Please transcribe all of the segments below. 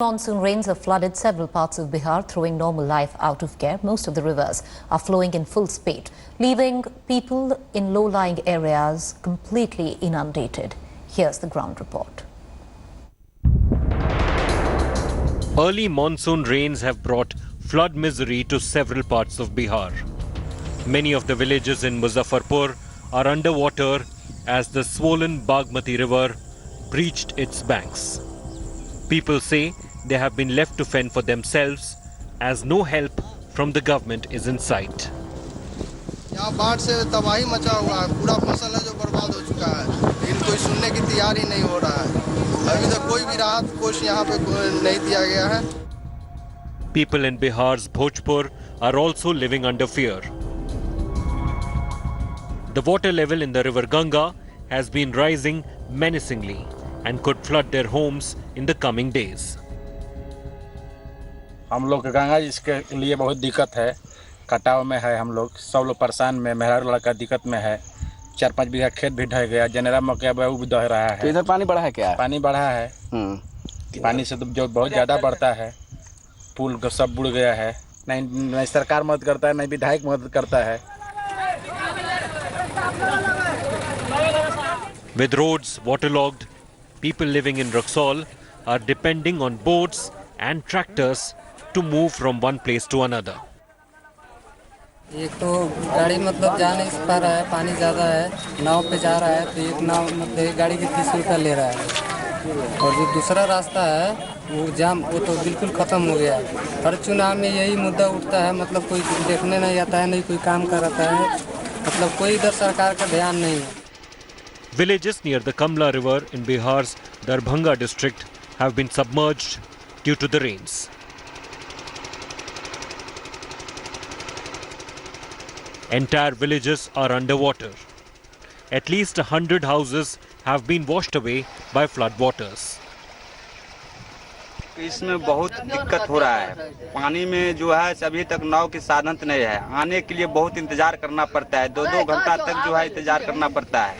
Monsoon rains have flooded several parts of Bihar, throwing normal life out of gear. Most of the rivers are flowing in full speed, leaving people in low-lying areas completely inundated. Here's the ground report. Early monsoon rains have brought flood misery to several parts of Bihar. Many of the villages in Muzaffarpur are underwater as the swollen Bagmati river breached its banks. People say they have been left to fend for themselves as no help from the government is in sight. यहाँ बाढ़ से तबाही मचा हुआ है, पूरा फसल है जो बर्बाद हो चुका है, लेकिन कोई सुनने की तैयारी नहीं हो रहा है। अभी तक कोई भी राहत कोशिश यहाँ पे नहीं दिया गया है। People in Bihar's Bhojpur are also living under fear. The water level in the river Ganga has been rising menacingly and could flood their homes in the coming days. हम लोग गंगा जी के लिए बहुत दिक्कत है, कटाव में है, हम लोग सब लोग परेशान में, मेहरा लड़का दिक्कत में है, 4-5 बीघा खेत भी ढह गया, जनेरा मक्का वो भी दह रहा है। तो इधर पानी बढ़ा है क्या? पानी बढ़ा है। पानी से तो जो बहुत ज़्यादा बढ़ता है, पुल सब बुड़ गया है, नहीं सरकार मदद करता है, नहीं विधायक मदद करता है। With roads waterlogged, people living in Raxaul are depending on boats and tractors to move from one place to another. एक तो गाड़ी मतलब जा नहीं पा रहा है, पानी ज़्यादा है, नाव पे जा रहा है तो एक नाव मतलब एक गाड़ी भी 30 रुपया ले रहा है, और जो दूसरा रास्ता है वो जाम, वो तो बिल्कुल ख़त्म हो गया है। हर चुनाव में यही मुद्दा उठता है, मतलब कोई देखने नहीं आता है, नहीं कोई काम कराता है, मतलब कोई इधर सरकार का ध्यान नहीं है। Villages near the Kamla River in Bihar's Darbhanga district have been submerged due to the rains. Entire villages are underwater. At least 100 houses have been washed away by flood waters. इसमें बहुत दिक्कत हो रहा है, पानी में जो है अभी तक नाव के साधन नहीं है, आने के लिए बहुत इंतजार करना पड़ता है, 2-2 घंटा तक जो है इंतजार करना पड़ता है।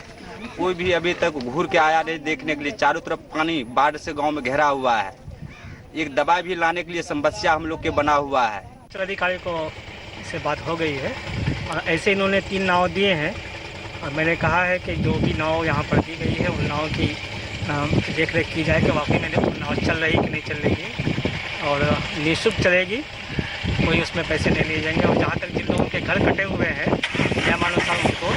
कोई भी अभी तक घूर के आया नहीं देखने के लिए, चारों तरफ पानी बाढ़ से गांव में घेरा हुआ है, एक दवाई भी लाने के लिए समस्या हम लोग के बना हुआ है। अधिकारी को से बात हो गई है और ऐसे इन्होंने 3 नाव दिए हैं और मैंने कहा है कि जो भी नाव यहाँ पर दी गई है उन नाव की देख रेख की जाए कि वाकई में नाव चल रही कि नहीं चल रही है, और निःशुल्क चलेगी, कोई उसमें पैसे नहीं लिए जाएंगे, और जहाँ तक जिन लोगों के घर कटे हुए हैं नियमानुसार उनको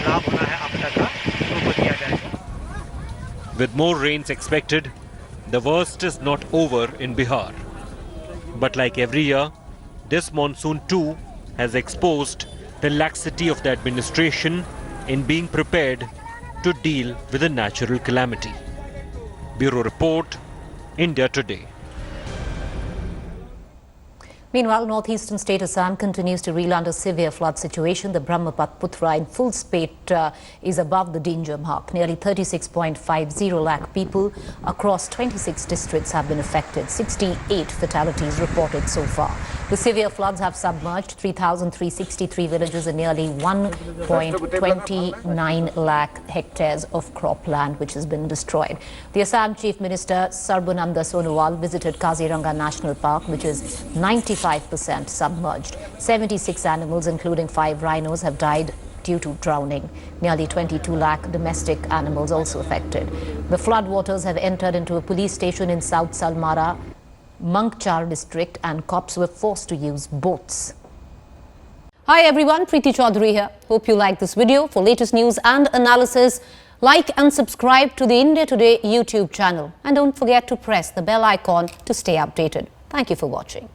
लाभ होना है आपदा का, उनको दिया जाएगा। With more rains expected, the worst is not over in Bihar. But like every year, this monsoon too has exposed the laxity of the administration in being prepared to deal with a natural calamity. Bureau Report, India Today. Meanwhile, northeastern state Assam continues to reel under severe flood situation. The Brahmaputra in full spate is above the danger mark. Nearly 36.50 lakh people across 26 districts have been affected. 68 fatalities reported so far. The severe floods have submerged 3,363 villages and nearly 1.29 lakh hectares of cropland, which has been destroyed. The Assam Chief Minister Sarbananda Sonowal visited Kaziranga National Park, which is 95% submerged. 76 animals, including 5 rhinos, have died due to drowning. Nearly 22 lakh domestic animals also affected. The flood waters have entered into a police station in South Salmara, Mangchar district, and cops were forced to use boats. Hi everyone, Preeti Chaudhary here. Hope you like this video. For latest news and analysis, like and subscribe to the India Today YouTube channel. And don't forget to press the bell icon to stay updated. Thank you for watching.